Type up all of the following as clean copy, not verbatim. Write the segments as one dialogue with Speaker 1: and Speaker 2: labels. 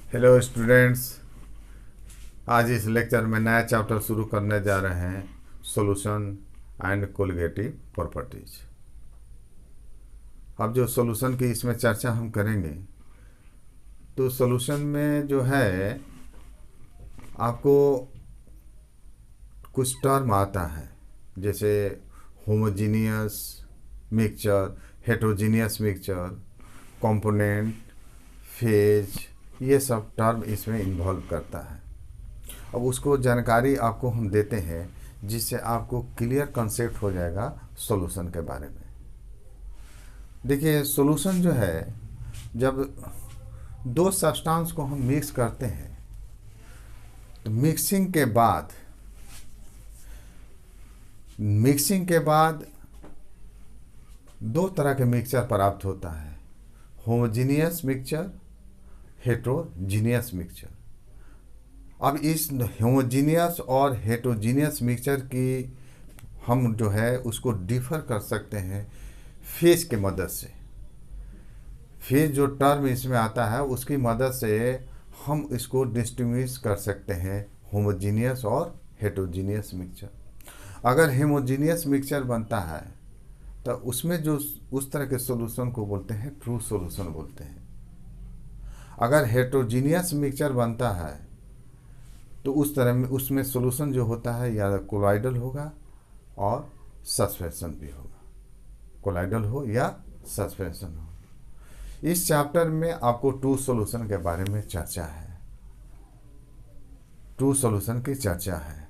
Speaker 1: Hello students. आज इस lecture में नया चैप्टर शुरू करने जा रहे हैं, सॉल्यूशन एंड कोलिगेटिव प्रॉपर्टीज। अब जो सॉल्यूशन की इसमें चर्चा हम करेंगे, तो सॉल्यूशन में जो है आपको कुछ टर्म आता है, जैसे homogeneous mixture, heterogeneous mixture, component, phase, ये सब टर्म इसमें इन्वॉल्व करता है। अब उसको जानकारी आपको हम देते हैं, जिससे आपको क्लियर कंसेप्ट हो जाएगा सॉल्यूशन के बारे में। देखिए, सॉल्यूशन जो है, जब दो सब्सटेंस को हम मिक्स करते हैं, तो मिक्सिंग के बाद दो तरह के मिक्सचर प्राप्त होता है, होमोजीनियस मिक्सचर, हेटेरोजीनियस मिक्सचर। अब इस होमोजीनियस और हेटेरोजीनियस मिक्सचर की हम जो है उसको डिफर कर सकते हैं फेज के मदद से। फेज जो टर्म इसमें आता है, उसकी मदद से हम इसको डिस्टिंग्विश कर सकते हैं होमोजीनियस और हेटेरोजीनियस मिक्सचर। अगर होमोजीनियस मिक्सचर बनता है तो उसमें जो उस तरह के सॉल्यूशन को बोलते हैं ट्रू सॉल्यूशन बोलते हैं। अगर हेटेरोजीनियस मिक्सचर बनता है तो उस तरह में उसमें सॉल्यूशन जो होता है या कोलाइडल होगा और सस्पेंशन भी होगा, कोलाइडल हो या सस्पेंशन हो। इस चैप्टर में आपको ट्रू सॉल्यूशन के बारे में चर्चा है, ट्रू सॉल्यूशन की चर्चा है।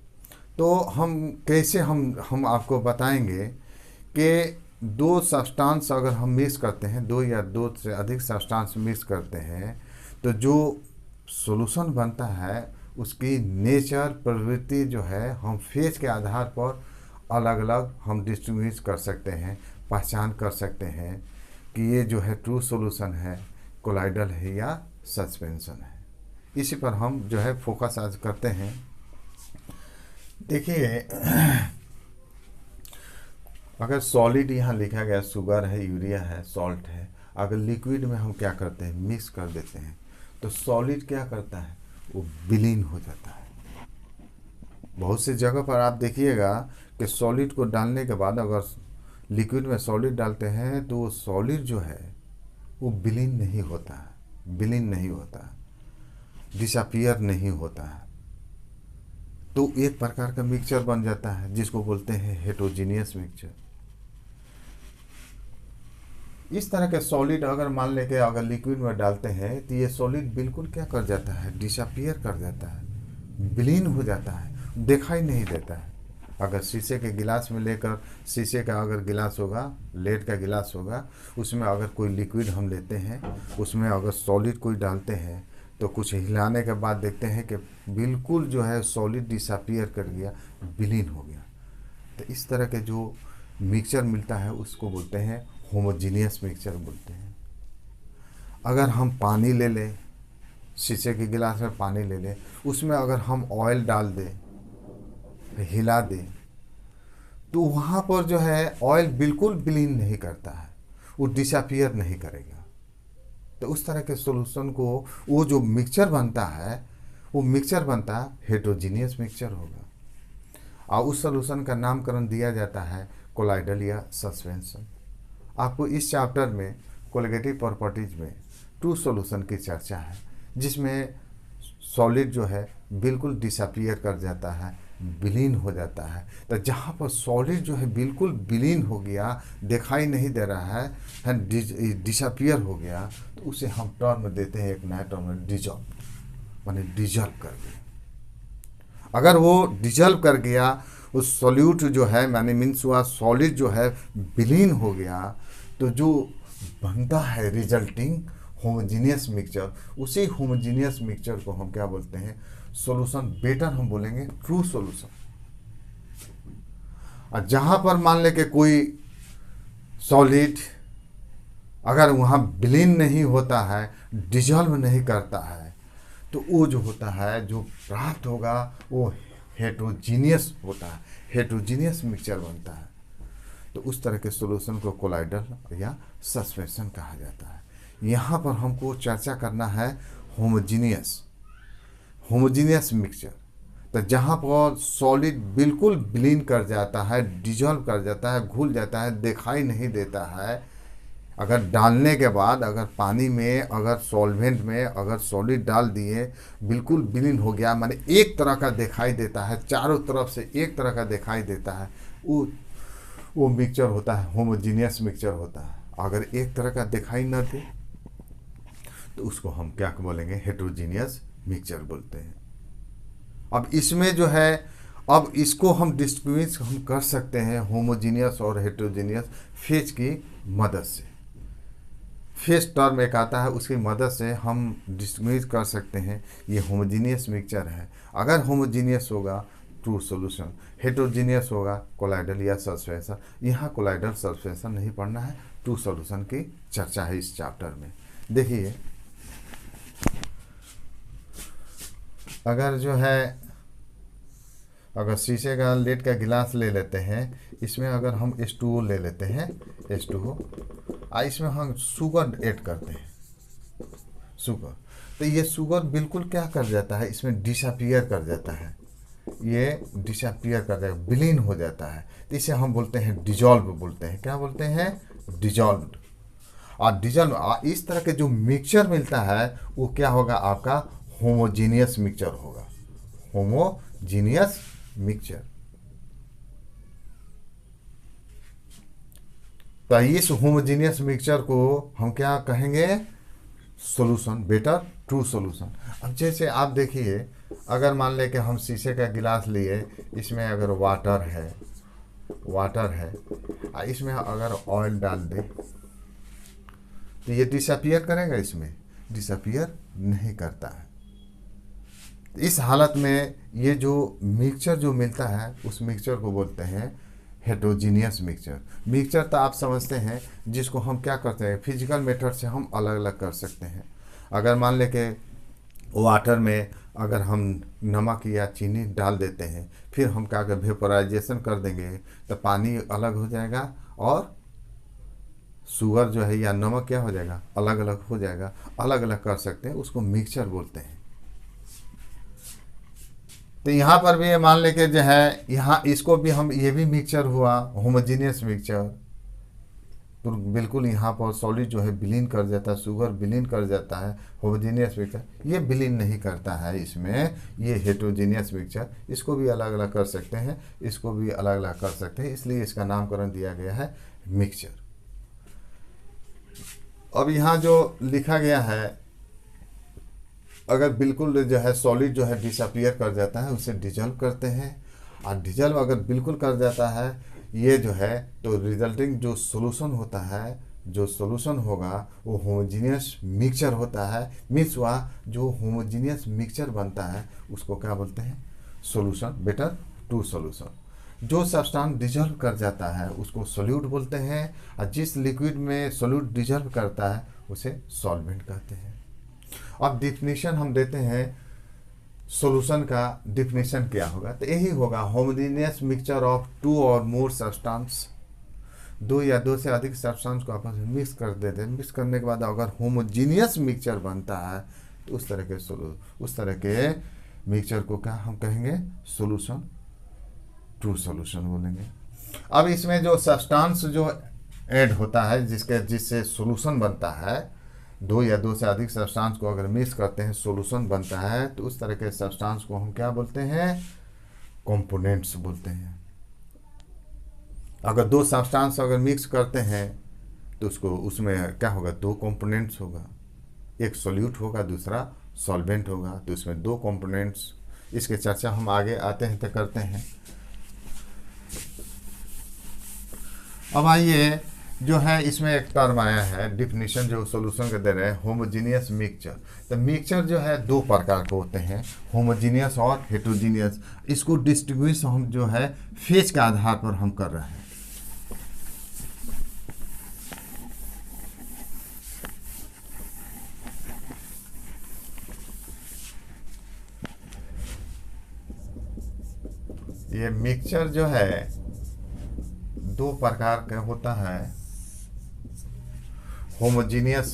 Speaker 1: तो हम कैसे हम आपको बताएंगे कि दो सब्सटेंस अगर हम मिक्स करते हैं, दो या दो से अधिक सब्सटेंस मिक्स करते हैं, तो जो सॉल्यूशन बनता है उसकी नेचर, प्रवृत्ति जो है, हम फेज के आधार पर अलग अलग हम डिस्टिंग्विश कर सकते हैं, पहचान कर सकते हैं कि ये जो है ट्रू सॉल्यूशन है, कोलाइडल है या सस्पेंशन है। इसी पर हम जो है फोकस आज करते हैं। देखिए, अगर सॉलिड यहाँ लिखा गया, शुगर है, यूरिया है, सॉल्ट है, अगर लिक्विड में हम क्या करते हैं, मिक्स कर देते हैं, तो सॉलिड क्या करता है, वो विलीन हो जाता है। बहुत सी जगह पर आप देखिएगा कि सॉलिड को डालने के बाद अगर लिक्विड में सॉलिड डालते हैं तो वो सॉलिड जो है वो विलीन नहीं होता है, डिसअपीयर नहीं होता है। तो एक प्रकार का मिक्सचर बन जाता है जिसको बोलते हैं हेटेरोजीनियस मिक्सचर। इस तरह के सॉलिड अगर मान लेके अगर लिक्विड में डालते हैं तो ये सॉलिड बिल्कुल क्या कर जाता है, डिसअपीयर कर जाता है, विलीन हो जाता है, दिखाई नहीं देता है। अगर शीशे के गिलास में लेकर, शीशे का अगर गिलास होगा, लेड का गिलास होगा, उसमें अगर कोई लिक्विड हम लेते हैं, उसमें अगर सॉलिड कोई डालते हैं, तो कुछ हिलाने के बाद देखते हैं कि बिल्कुल जो है सॉलिड डिसअपीयर कर गया, विलीन हो गया। तो इस तरह के जो मिक्सचर मिलता है उसको बोलते हैं होमोजीनियस मिक्सचर बोलते हैं। अगर हम पानी ले लें, शीशे के गिलास में पानी ले लें, उसमें अगर हम ऑयल डाल दें, हिला दें, तो वहाँ पर जो है ऑयल बिल्कुल विलीन नहीं करता है, वो डिसअपीयर नहीं करेगा। तो उस तरह के सॉल्यूशन को, वो जो मिक्सचर बनता है, वो मिक्सचर बनता है हेटेरोजीनियस मिक्सचर होगा, और उस सॉल्यूशन का नामकरण दिया जाता है कोलाइडल या सस्पेंशन। आपको इस चैप्टर में कोलिगेटिव प्रॉपर्टीज में ट्रू सॉल्यूशन की चर्चा है, जिसमें सॉलिड जो है बिल्कुल डिसअपीयर कर जाता है, विलीन हो जाता है। तो जहाँ पर सॉलिड जो है बिल्कुल विलीन हो गया, दिखाई नहीं दे रहा है, डिसअपीयर हो गया, तो उसे हम टर्म देते हैं, एक नया टर्म डिजॉल्व, माने डिजॉल्व कर गया। अगर वो डिजॉल्व कर गया, उस सॉल्यूट जो है, माने मीन्स हुआ सॉलिड जो है विलीन हो गया, तो जो बनता है रिजल्टिंग होमोजीनियस मिक्सचर, उसी होमोजीनियस मिक्सचर को हम क्या बोलते हैं, सॉल्यूशन। बेटर हम बोलेंगे ट्रू सॉल्यूशन। और जहाँ पर मान ले कि कोई सॉलिड अगर वहाँ विलीन नहीं होता है, डिजॉल्व नहीं करता है, तो वो जो होता है, जो प्राप्त होगा, वो हेटेरोजीनियस होता है, हेटेरोजीनियस मिक्सचर बनता है। तो उस तरह के सॉल्यूशन को कोलाइडल या सस्पेंशन कहा जाता है। यहाँ पर हमको चर्चा करना है होमोजीनियस होमोजीनियस मिक्सचर। तो जहाँ पर सॉलिड बिल्कुल विलीन कर जाता है, डिजॉल्व कर जाता है, घुल जाता है, दिखाई नहीं देता है, अगर डालने के बाद अगर पानी में अगर सॉल्वेंट में अगर सॉलिड डाल दिए, बिल्कुल विलीन हो गया, माने एक तरह का दिखाई देता है, चारों तरफ से एक तरह का दिखाई देता है, वो मिक्सचर होता है, होमोजीनियस मिक्सचर होता है। अगर एक तरह का दिखाई न दे तो उसको हम क्या बोलेंगे, हेट्रोजीनियस मिक्सचर बोलते हैं। अब इसमें जो है, अब इसको हम डिस्टिंग्विश हम कर सकते हैं होमोजीनियस और हेट्रोजीनियस फेज की मदद से। फेज टर्म एक आता है, उसकी मदद से हम डिस्टिंग्विश कर सकते हैं ये होमोजीनियस मिक्सचर है। अगर होमोजीनियस होगा ट्रू सॉल्यूशन, हेट्रोजीनियस होगा कोलाइडल या सब्सटेंशन। यहाँ कोलाइडल सब्सटेंशन नहीं पढ़ना है, ट्रू सॉल्यूशन की चर्चा है इस चैप्टर में। देखिए, अगर जो है, अगर शीशे का लेड का गिलास ले लेते हैं, इसमें अगर हम H2O ले लेते हैं, H2O, इसमें हम शुगर ऐड करते हैं, शुगर, तो ये शुगर बिल्कुल क्या कर जाता है, इसमें डिसअपीयर कर जाता है, ये डिसअपीयर कर जाएगा, विलीन हो जाता है। तो इसे हम बोलते हैं डिजॉल्व बोलते हैं। क्या बोलते हैं, डिजॉल्व्ड। और डिजॉल्व इस तरह के जो मिक्सचर मिलता है वो क्या होगा, आपका होमोजीनियस मिक्सचर होगा, होमोजीनियस मिक्सचर। तो इस होमोजीनियस मिक्सचर को हम क्या कहेंगे, सॉल्यूशन, बेटर ट्रू सॉल्यूशन। अब जैसे आप देखिए, अगर मान लें कि हम शीशे का गिलास लिए, इसमें अगर वाटर है, इसमें अगर ऑयल डाल दे तो ये डिसअपीयर करेगा, इसमें डिसअपीयर नहीं करता है। इस हालत में ये जो मिक्सचर जो मिलता है उस मिक्सचर को बोलते हैं हेट्रोजीनियस मिक्सचर। मिक्सचर तो आप समझते हैं, जिसको हम क्या करते हैं, फिजिकल मेथड से हम अलग अलग कर सकते हैं। अगर मान लें कि वाटर में अगर हम नमक या चीनी डाल देते हैं, फिर हम क्या कर वेपोराइजेशन कर देंगे, तो पानी अलग हो जाएगा और शुगर जो है या नमक क्या हो जाएगा, अलग अलग हो जाएगा। अलग अलग कर सकते हैं, उसको मिक्सचर बोलते हैं। तो यहाँ पर भी मान लेके जो है, यहाँ इसको भी हम, ये भी मिक्सचर हुआ, होमोजीनियस मिक्सचर। तो बिल्कुल यहाँ पर सॉलिड जो है विलीन कर जाता है, शुगर विलीन कर जाता है। होमोजीनियस मिक्सचर ये विलीन नहीं करता है, इसमें ये हेट्रोजीनियस मिक्सचर। इसको भी अलग अलग कर सकते हैं, इसको भी अलग अलग कर सकते हैं, इसलिए इसका नामकरण दिया गया है मिक्सचर। अब यहाँ जो लिखा गया है, अगर बिल्कुल जो है सॉलिड जो है डिसअपीयर कर जाता है, उसे डिजॉल्व करते हैं। और डिजॉल्व अगर बिल्कुल कर जाता है ये जो है, तो रिजल्टिंग जो सॉल्यूशन होता है, जो सॉल्यूशन होगा वो होमोजीनियस मिक्सचर होता है। मिक्स हुआ जो होमोजीनियस मिक्सचर बनता है उसको क्या बोलते हैं, सॉल्यूशन, बेटर ट्रू सॉल्यूशन। जो सब्सटेंस डिजॉल्व कर जाता है उसको सोल्यूट बोलते हैं, और जिस लिक्विड में सोल्यूट डिजॉल्व करता है उसे सॉल्वेंट कहते हैं। अब डिफिनीशन हम देते हैं सॉल्यूशन का, डिफिनीशन क्या होगा, तो यही होगा, होमोजेनियस मिक्सचर ऑफ टू और मोर सब्सटेंस, दो या दो से अधिक सब्सटेंस को आपस में मिक्स कर देते हैं। मिक्स करने के बाद अगर होमोजीनियस मिक्सचर बनता है तो उस तरह के मिक्सचर को क्या हम कहेंगे, सॉल्यूशन, ट्रू सॉल्यूशन बोलेंगे। अब इसमें जो सब्सटेंस जो ऐड होता है, जिससे सॉल्यूशन बनता है, दो या दो से अधिक सब्सटेंस को अगर मिक्स करते हैं सॉल्यूशन बनता है, तो उस तरह के सब्सटेंस को हम क्या बोलते हैं, कंपोनेंट्स बोलते हैं। अगर दो सब्सटेंस अगर मिक्स करते हैं तो उसमें क्या होगा, दो कंपोनेंट्स होगा, एक सोल्यूट होगा, दूसरा सॉल्वेंट होगा, तो इसमें दो कंपोनेंट्स। इसके चर्चा हम आगे आते हैं तो करते हैं। अब आइए, जो है इसमें एक टर्म आया है, डिफिनीशन जो सॉल्यूशन के दे रहे हैं, होमोजीनियस मिक्सचर। तो मिक्सचर जो है दो प्रकार के होते हैं, होमोजीनियस और हेट्रोजीनियस। इसको डिस्ट्रीब्यूशन हम जो है फेज के आधार पर हम कर रहे हैं। ये मिक्सचर जो है दो प्रकार का होता है, होमोजीनियस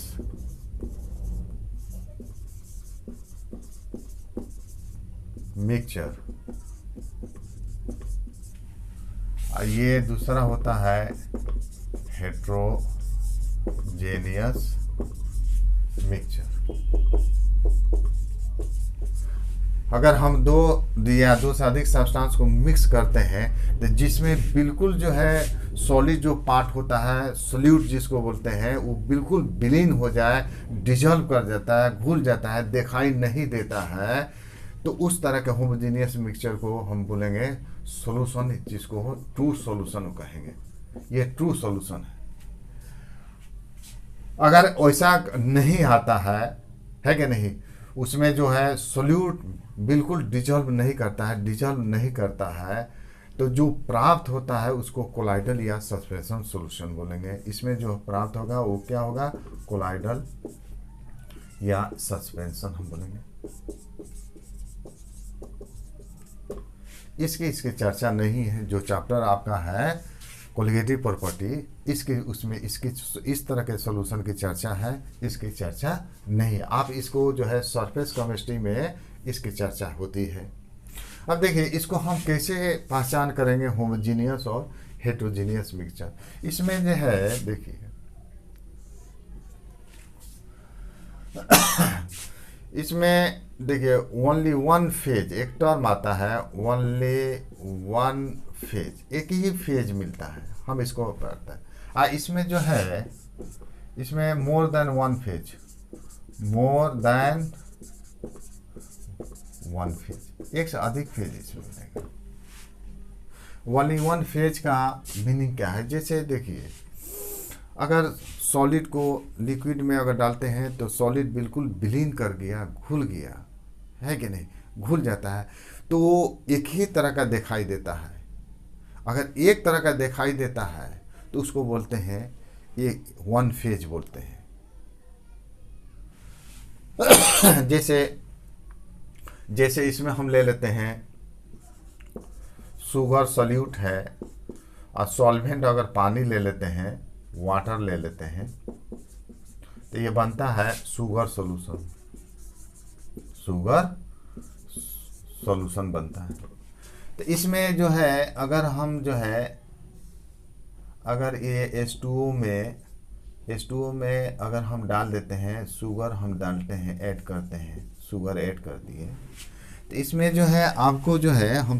Speaker 1: मिक्सचर। ये दूसरा होता है हेट्रोजेनियस मिक्सचर। अगर हम दो या दो से अधिक सब्सटेंस को मिक्स करते हैं तो जिसमें बिल्कुल जो है सॉलिड जो पार्ट होता है, सोल्यूट जिसको बोलते हैं, वो बिल्कुल विलीन हो जाए, डिजॉल्व कर जाता है, घुल जाता है, दिखाई नहीं देता है, तो उस तरह के होमोजेनियस मिक्सचर को हम बोलेंगे सॉल्यूशन, जिसको ट्रू सॉल्यूशन कहेंगे। ये ट्रू सॉल्यूशन है। अगर ऐसा नहीं आता है कि नहीं, उसमें जो है सोल्यूट बिल्कुल डिजॉल्व नहीं करता है, तो जो प्राप्त होता है उसको कोलाइडल या सस्पेंशन सॉल्यूशन बोलेंगे। इसमें जो प्राप्त होगा वो क्या होगा, कोलाइडल या सस्पेंशन हम बोलेंगे। इसकी चर्चा नहीं है। जो चैप्टर आपका है कोलिगेटिव प्रॉपर्टी, उसमें इस तरह के सॉल्यूशन की चर्चा है, इसकी चर्चा नहीं है। आप इसको जो है सरफेस केमिस्ट्री में इसकी चर्चा होती है। अब देखिए इसको हम कैसे पहचान करेंगे होमोजेनियस और हेट्रोजेनियस मिक्सचर। इसमें जो है देखिए इसमें देखिए ओनली वन फेज, एक टर्म आता है ओनली वन फेज, एक ही फेज मिलता है, हम इसको पढ़ते हैं। इसमें जो है इसमें more than one phase, more than one phase, एक से अधिक फेज इसमें मिलेगा। ओनली वन फेज का मीनिंग क्या है, जैसे देखिए अगर सॉलिड को लिक्विड में अगर डालते हैं तो सॉलिड बिल्कुल विलीन कर गया, घुल गया है कि नहीं, घुल जाता है, तो वो एक ही तरह का दिखाई देता है। अगर एक तरह का दिखाई देता है तो उसको बोलते हैं ये वन फेज बोलते हैं। जैसे इसमें हम ले लेते हैं शुगर सॉल्यूट है, और सॉल्वेंट अगर पानी ले लेते हैं, वाटर ले लेते हैं, तो ये बनता है शुगर सॉल्यूशन, शुगर सॉल्यूशन बनता है। तो इसमें जो है अगर हम जो है अगर ये H2O में अगर हम डाल देते हैं शुगर, हम डालते हैं, ऐड करते हैं, शुगर ऐड कर दिए, तो इसमें जो है आपको जो है हम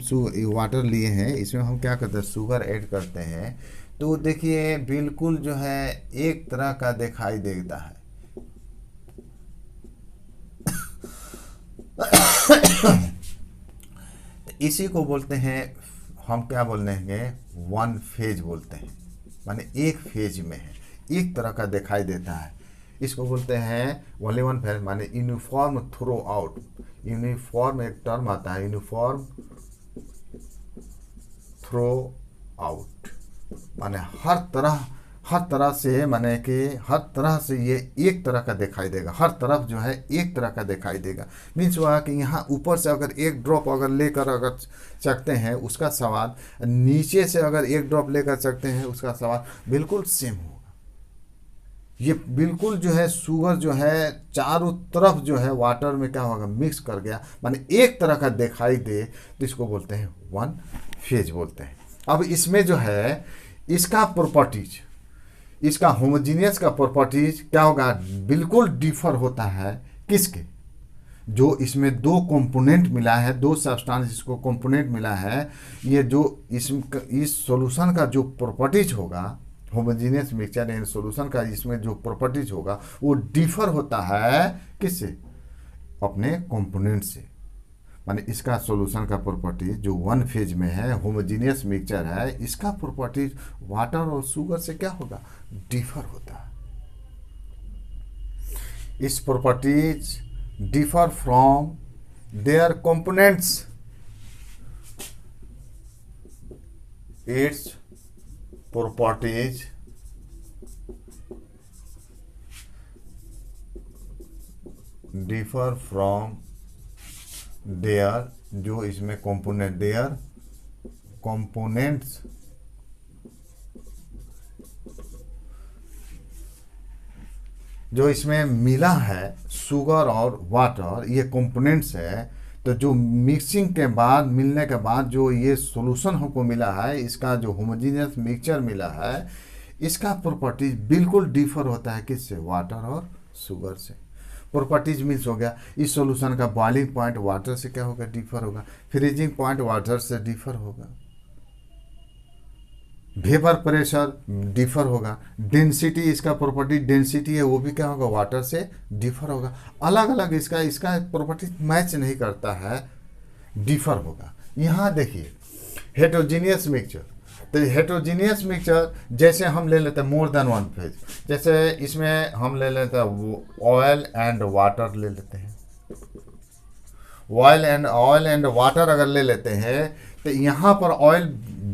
Speaker 1: वाटर लिए हैं, इसमें हम क्या करते हैं, शुगर ऐड करते हैं, तो देखिए बिल्कुल जो है एक तरह का दिखाई देता है। इसी को बोलते हैं, हम क्या बोलते हैं, वन फेज बोलते हैं, माने एक फेज में है, एक तरह का दिखाई देता है। इसको बोलते हैं ओनली वन फेज, माने यूनिफॉर्म थ्रो आउट। यूनिफॉर्म एक टर्म आता है, यूनिफॉर्म थ्रो आउट, माने हर तरह से, माने कि हर तरह से ये एक तरह का दिखाई देगा, हर तरफ जो है एक तरह का दिखाई देगा। मीन्स हुआ कि यहाँ ऊपर से अगर एक ड्रॉप अगर लेकर अगर चखते हैं उसका स्वाद, नीचे से अगर एक ड्रॉप लेकर चखते हैं उसका स्वाद बिल्कुल सेम होगा। ये बिल्कुल जो है शुगर जो है चारों तरफ जो है वाटर में क्या होगा, मिक्स कर गया, माने एक तरह का दिखाई दे, तो इसको बोलते हैं वन फेज बोलते हैं। अब इसमें जो है इसका प्रॉपर्टीज, इसका होमोजेनियस का प्रॉपर्टीज क्या होगा, बिल्कुल डिफर होता है। किसके, जो इसमें दो कंपोनेंट मिला है, दो सब्सटेंस जिसको कंपोनेंट मिला है, ये जो इस सॉल्यूशन का जो प्रॉपर्टीज होगा, होमोजेनियस मिक्सचर एंड सॉल्यूशन का इसमें जो प्रॉपर्टीज होगा वो डिफर होता है किससे, अपने कंपोनेंट से। माने इसका सॉल्यूशन का प्रॉपर्टीज जो वन फेज में है, होमोजेनियस मिक्सचर है, इसका प्रॉपर्टीज वाटर और शुगर से क्या होगा, डिफर होता है। इस properties differ from their components, its properties differ from there, जो इसमें कंपोनेंट, देयर कंपोनेंट्स जो इसमें मिला है, शुगर और वाटर, ये कंपोनेंट्स है, तो जो मिक्सिंग के बाद, मिलने के बाद जो ये सॉल्यूशन हमको मिला है, इसका जो होमोजीनियस मिक्सचर मिला है, इसका प्रॉपर्टीज बिल्कुल डिफर होता है किससे? वाटर और शुगर से। प्रॉपर्टीज मीन्स हो गया, इस सॉल्यूशन का बॉइलिंग पॉइंट वाटर से क्या होगा? डिफर होगा। फ्रीजिंग पॉइंट वाटर से डिफर होगा। वेपर प्रेशर डिफर होगा। डेंसिटी, इसका प्रॉपर्टी डेंसिटी है वो भी क्या होगा? वाटर से डिफर होगा। अलग अलग इसका प्रॉपर्टी मैच नहीं करता है, डिफर होगा। यहाँ देखिए हेटेरोजीनियस मिक्सचर, तो हेटेरोजीनियस मिक्सचर जैसे हम ले लेते हैं मोर देन वन फेज, जैसे इसमें हम ले लेते हैं ऑयल एंड वाटर ले लेते हैं। ऑयल एंड वाटर अगर ले लेते हैं तो यहाँ पर ऑयल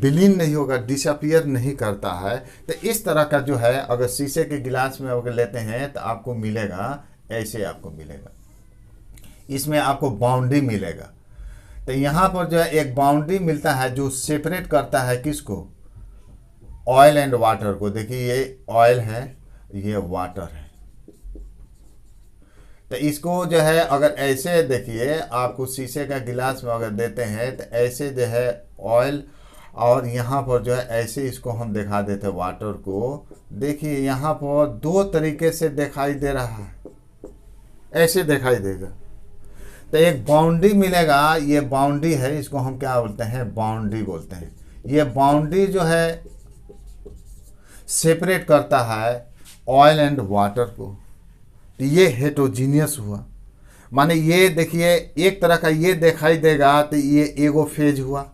Speaker 1: विलीन नहीं होगा, डिसअपियर नहीं करता है। तो इस तरह का जो है अगर शीशे के गिलास में अगर लेते हैं तो आपको मिलेगा, ऐसे आपको मिलेगा, इसमें आपको बाउंड्री मिलेगा। तो यहाँ पर जो है एक बाउंड्री मिलता है जो सेपरेट करता है किसको? ऑयल एंड वाटर को। देखिए ये ऑयल है, ये वाटर है। तो इसको जो है अगर ऐसे देखिए, आपको शीशे का गिलास में अगर देते हैं तो ऐसे जो है ऑयल, और यहाँ पर जो है ऐसे इसको हम दिखा देते हैं वाटर को। देखिए यहाँ पर दो तरीके से दिखाई दे रहा है, ऐसे दिखाई देगा। तो एक बाउंड्री मिलेगा, ये बाउंड्री है, इसको हम क्या बोलते हैं? बाउंड्री बोलते हैं। ये बाउंड्री जो है सेपरेट करता है ऑयल एंड वाटर को। तो ये हेटेरोजीनियस हुआ, माने ये देखिए एक तरह का ये दिखाई देगा तो ये एगो फेज हुआ,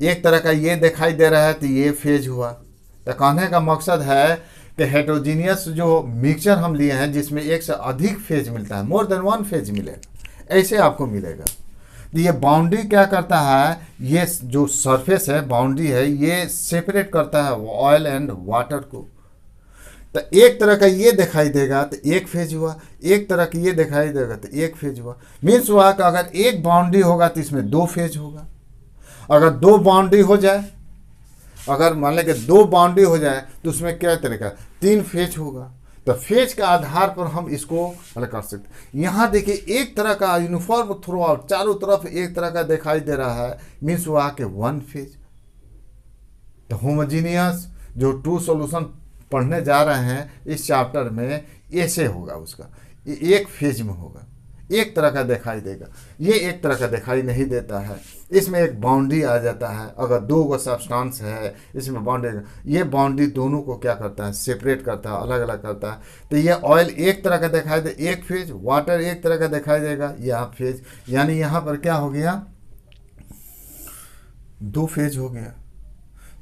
Speaker 1: एक तरह का ये दिखाई दे रहा है तो ये फेज हुआ। तो कहने का मकसद है कि हेटेरोजीनियस जो मिक्सचर हम लिए हैं जिसमें एक से अधिक फेज मिलता है, मोर देन वन फेज मिलेगा, ऐसे आपको मिलेगा। तो ये बाउंड्री क्या करता है? ये जो सरफेस है, बाउंड्री है, ये सेपरेट करता है ऑयल एंड वाटर को। तो एक तरह का ये दिखाई देगा तो एक फेज हुआ, एक तरह का ये दिखाई देगा तो एक फेज हुआ। मीन्स हुआ कि अगर एक बाउंड्री होगा तो इसमें दो फेज होगा। अगर दो बाउंड्री हो जाए, अगर मान लें कि दो बाउंड्री हो जाए तो उसमें क्या तरीका? तीन फेज होगा। तो फेज के आधार पर हम इसको अलग कर सकते हैं। यहाँ देखिए एक तरह का यूनिफॉर्म थ्रू आउट, चारों तरफ एक तरह का दिखाई दे रहा है, मीन्स हुआ कि वन फेज। तो होमोजीनियस जो टू सॉल्यूशन पढ़ने जा रहे हैं इस चैप्टर में, ऐसे होगा उसका, एक फेज में होगा, एक तरह का दिखाई देगा। ये एक तरह का दिखाई नहीं देता है, इसमें एक बाउंड्री आ जाता है। अगर दो गो सब्सटेंस है इसमें बाउंड्री, ये बाउंड्री दोनों को क्या करता है? सेपरेट करता है, अलग अलग करता है। तो ये ऑयल एक तरह का दिखाई दे, एक फेज, वाटर एक तरह का दिखाई देगा, यहाँ फेज, यानी यहाँ पर क्या हो गया? दो फेज हो गया।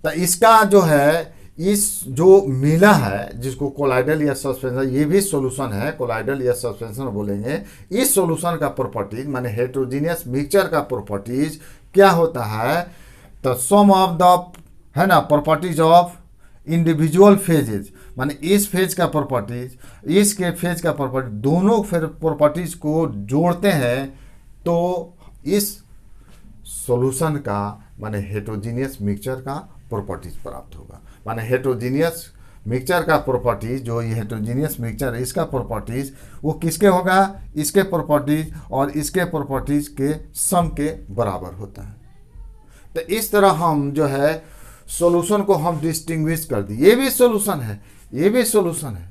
Speaker 1: तो इसका जो है, इस जो मिला है जिसको कोलाइडल या सस्पेंशन, ये भी सॉल्यूशन है, कोलाइडल या सस्पेंशन बोलेंगे। इस सॉल्यूशन का प्रॉपर्टीज माने हेटेरोजीनियस मिक्सचर का प्रॉपर्टीज क्या होता है? तो सम ऑफ द, है ना, प्रॉपर्टीज ऑफ इंडिविजुअल फेजेज, माने इस फेज का प्रॉपर्टीज, इसके फेज का प्रॉपर्टी, दोनों फिर प्रॉपर्टीज को जोड़ते हैं तो इस सॉल्यूशन का माने हेटेरोजीनियस मिक्सचर का प्रॉपर्टीज प्राप्त होगा। माने हेटेरोजीनियस मिक्सचर का प्रॉपर्टीज, जो ये हेटेरोजीनियस मिक्सचर है इसका प्रॉपर्टीज वो किसके होगा? इसके प्रॉपर्टीज और इसके प्रॉपर्टीज के सम के बराबर होता है। तो इस तरह हम जो है सॉल्यूशन को हम डिस्टिंग्विश कर दी, ये भी सॉल्यूशन है, ये भी सॉल्यूशन है।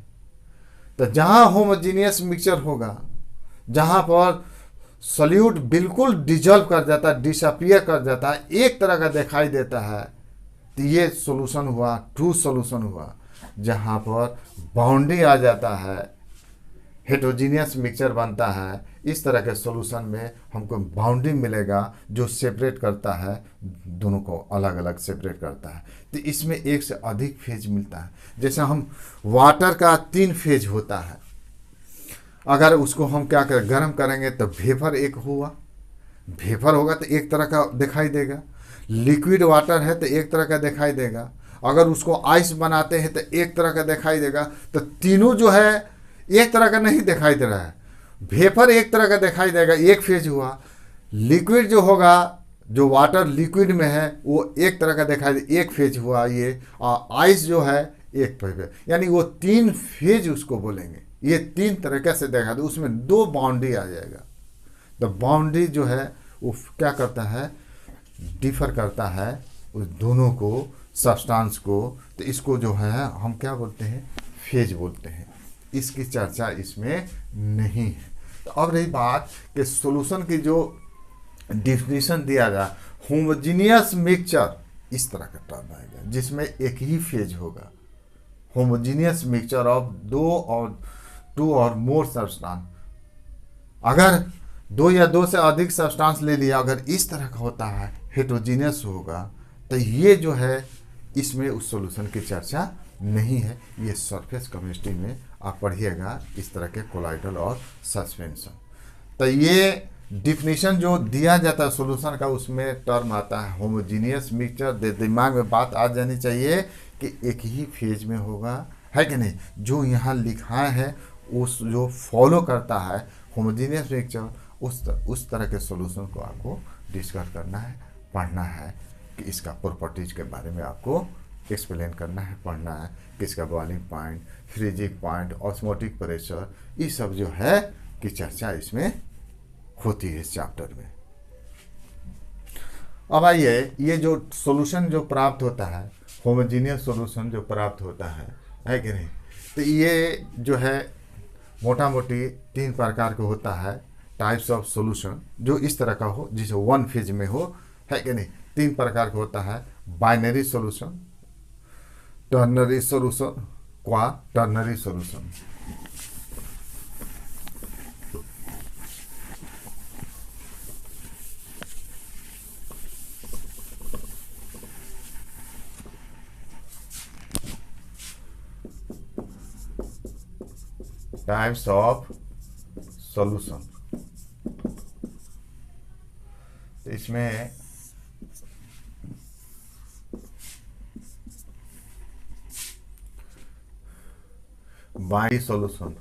Speaker 1: तो जहाँ होमोजीनियस मिक्सचर होगा, जहाँ पर सॉल्यूट बिल्कुल डिजॉल्व कर जाता है, डिसअपियर कर जाता है, एक तरह का दिखाई देता है, तो ये सॉल्यूशन हुआ, ट्रू सॉल्यूशन हुआ। जहाँ पर बाउंड्री आ जाता है, हेटेरोजीनियस मिक्सचर बनता है, इस तरह के सॉल्यूशन में हमको बाउंड्री मिलेगा जो सेपरेट करता है, दोनों को अलग अलग सेपरेट करता है। तो इसमें एक से अधिक फेज मिलता है। जैसे हम वाटर का 3 फेज होता है, अगर उसको हम क्या करें, गर्म करेंगे तो वेपर एक हुआ, वेपर होगा तो एक तरह का दिखाई देगा। लिक्विड वाटर है तो एक तरह का दिखाई देगा। अगर उसको आइस बनाते हैं तो एक तरह का दिखाई देगा। तो तीनों जो है एक तरह का नहीं दिखाई दे रहा है। वेपर एक तरह का दिखाई देगा, एक फेज हुआ। लिक्विड जो होगा, जो वाटर लिक्विड में है, वो एक तरह का दिखाई दे, एक फेज हुआ ये। और आइस जो है एक फेज, यानी वो 3 फेज उसको बोलेंगे। ये 3 तरीके से देखा तो उसमें 2 बाउंड्री आ जाएगा। तो बाउंड्री जो है वो क्या करता है, डिफर करता है उस दोनों को, सब्सटेंस को। तो इसको जो है हम क्या बोलते हैं, फेज बोलते हैं। इसकी चर्चा इसमें नहीं है। तो अब रही बात कि सॉल्यूशन की जो डिफिनीशन दिया जाए, होमोजीनियस मिक्सचर इस तरह का टर्म आएगा जिसमें एक ही फेज होगा। होमोजीनियस मिक्सचर ऑफ टू और मोर सब्सटेंस। अगर दो या दो से अधिक सब्सटेंस ले लिया, अगर इस तरह का होता है, हेटेरोजीनियस होगा, तो ये जो है इसमें उस सॉल्यूशन की चर्चा नहीं है। ये सरफेस केमिस्ट्री में आप पढ़िएगा इस तरह के कोलाइडल और सस्पेंशन। तो ये डिफिनीशन जो दिया जाता है सॉल्यूशन का, उसमें टर्म आता है होमोजीनियस मिक्सचर। दिमाग में बात आ जानी चाहिए कि एक ही फेज में होगा, है कि नहीं। जो यहाँ लिखा है उस जो फॉलो करता है होमोजीनियस मिक्सचर, उस तरह के सॉल्यूशन को आपको डिस्कस करना है, पढ़ना है कि इसका प्रॉपर्टीज के बारे में आपको एक्सप्लेन करना है, पढ़ना है कि इसका boiling point, freezing point, osmotic pressure, ये सब जो है कि चर्चा इसमें होती है इस चैप्टर में। अब आइए, ये जो सॉल्यूशन जो प्राप्त होता है, होमोजीनियस सॉल्यूशन जो प्राप्त होता है कि नहीं, तो ये जो है मोटा मोटी 3 प्रकार का होता है, टाइप्स ऑफ सॉल्यूशन जो इस तरह का हो, जिसे वन फेज में हो, है कि नहीं। 3 प्रकार का होता है, binary solution, ternary solution, quaternary solution. Types of solution, इसमें binary solution,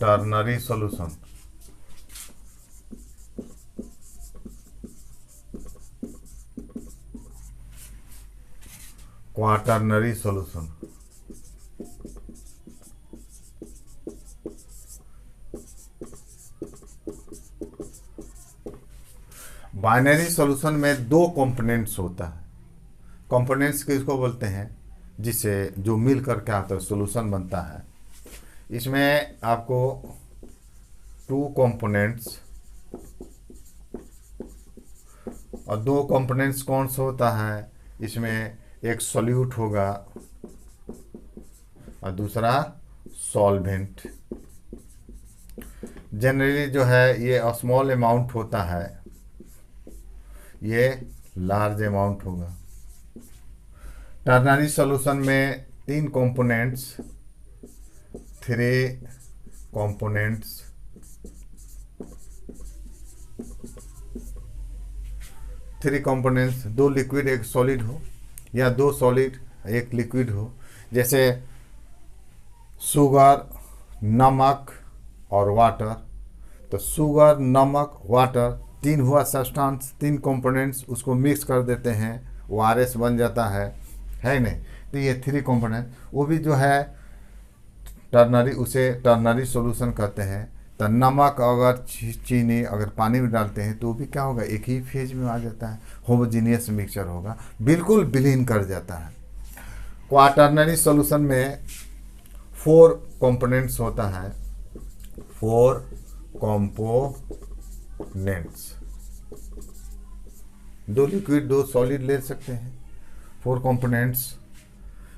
Speaker 1: ternary solution, quaternary solution. Binary solution में 2 कंपोनेंट्स होता है। कंपोनेंट्स किसको बोलते हैं, जिसे जो मिल करके आता है सॉल्यूशन बनता है। इसमें आपको 2 कंपोनेंट्स और 2 कंपोनेंट्स कौन सा होता है, इसमें एक सॉल्यूट होगा और दूसरा सॉल्वेंट। जनरली जो है ये स्मॉल अमाउंट होता है, ये लार्ज अमाउंट होगा। टर्नरी सॉल्यूशन में 3 components, 3 components, 3 components, 2 liquid 1 solid हो, या 2 सॉलिड 1 लिक्विड हो। जैसे शुगर, नमक और वाटर। तो शुगर, नमक, वाटर 3 हुआ सब्सटेंस, 3 कंपोनेंट्स, उसको मिक्स कर देते हैं, वो RS बन जाता है नहीं। तो ये 3 कंपोनेंट, वो भी जो है टर्नरी, उसे टर्नरी सॉल्यूशन कहते हैं। तो नमक अगर चीनी अगर पानी में डालते हैं तो वो भी क्या होगा, एक ही फेज में आ जाता है, होमोजीनियस मिक्सचर होगा, बिल्कुल विलीन कर जाता है। क्वाटर्नरी सॉल्यूशन में 4 कंपोनेंट्स होता है, 4 कंपोनेंट्स, 2 लिक्विड 2 सॉलिड ले सकते हैं, 4 कंपोनेंट्स।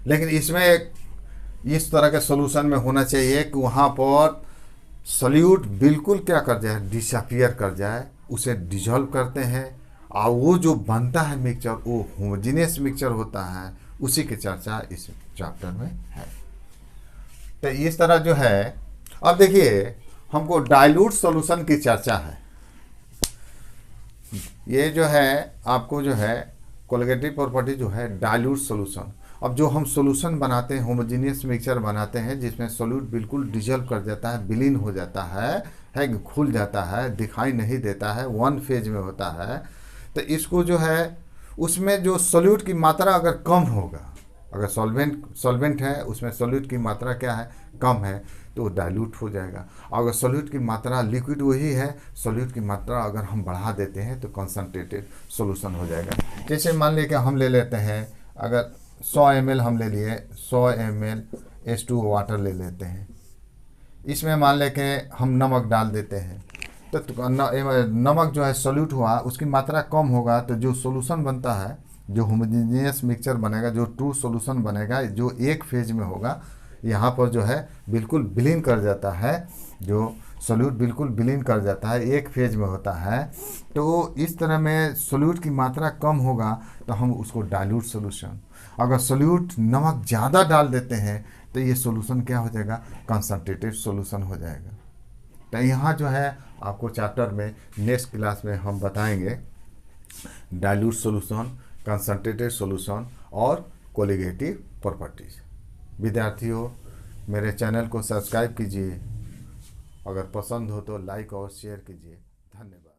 Speaker 1: लेकिन इसमें इस तरह के सॉल्यूशन में होना चाहिए कि वहाँ पर सॉल्यूट बिल्कुल क्या कर जाए, डिसअपियर कर जाए, उसे डिजॉल्व करते हैं और वो जो बनता है मिक्सचर वो होमोजीनियस मिक्सचर होता है। उसी की चर्चा इस चैप्टर में है। तो इस तरह जो है, अब देखिए हमको डाइल्यूट सॉल्यूशन की चर्चा है। ये जो है आपको जो है कोलिगेटिव प्रॉपर्टी जो है डाइल्यूट सॉल्यूशन। अब जो हम सॉल्यूशन बनाते हैं, होमोजीनियस मिक्सचर बनाते हैं जिसमें सॉल्यूट बिल्कुल डिजॉल्व कर जाता है, विलीन हो जाता है खुल जाता है, दिखाई नहीं देता है, 1 फेज में होता है। तो इसको जो है उसमें जो सॉल्यूट की मात्रा अगर कम होगा, अगर सॉल्वेंट है, उसमें सोल्यूट की मात्रा क्या है, कम है, तो डाइल्यूट हो जाएगा। अगर सोल्यूट की मात्रा, लिक्विड वही है, सोल्यूट की मात्रा अगर हम बढ़ा देते हैं तो कंसनट्रेटेड सॉल्यूशन हो जाएगा। जैसे मान लीजिए कि हम ले लेते हैं, अगर 100 ml हम ले लिए, 100 ml H2O वाटर ले लेते हैं, इसमें मान लें कि हम नमक डाल देते हैं, तो नमक जो है सोल्यूट हुआ, उसकी मात्रा कम होगा, तो जो सोल्यूशन बनता है, जो होमोजेनियस मिक्सचर बनेगा, जो ट्रू सोल्यूशन बनेगा, जो एक फेज में होगा, यहाँ पर जो है बिल्कुल विलीन कर जाता है, जो सोल्यूट बिल्कुल विलीन कर जाता है, एक फेज में होता है। तो इस तरह में सोल्यूट की मात्रा कम होगा तो हम उसको डाइल्यूट सोल्यूशन, अगर सोल्यूट नमक ज़्यादा डाल देते हैं तो ये सोल्यूशन क्या हो जाएगा, कंसनट्रेटेड सोल्यूशन हो जाएगा। तो यहाँ जो है आपको चैप्टर में नेक्स्ट क्लास में हम बताएंगे डाइल्यूट सॉल्यूशन, कंसंट्रेटेड सॉल्यूशन और कोलिगेटिव प्रॉपर्टीज। विद्यार्थियों, मेरे चैनल को सब्सक्राइब कीजिए, अगर पसंद हो तो लाइक और शेयर कीजिए। धन्यवाद।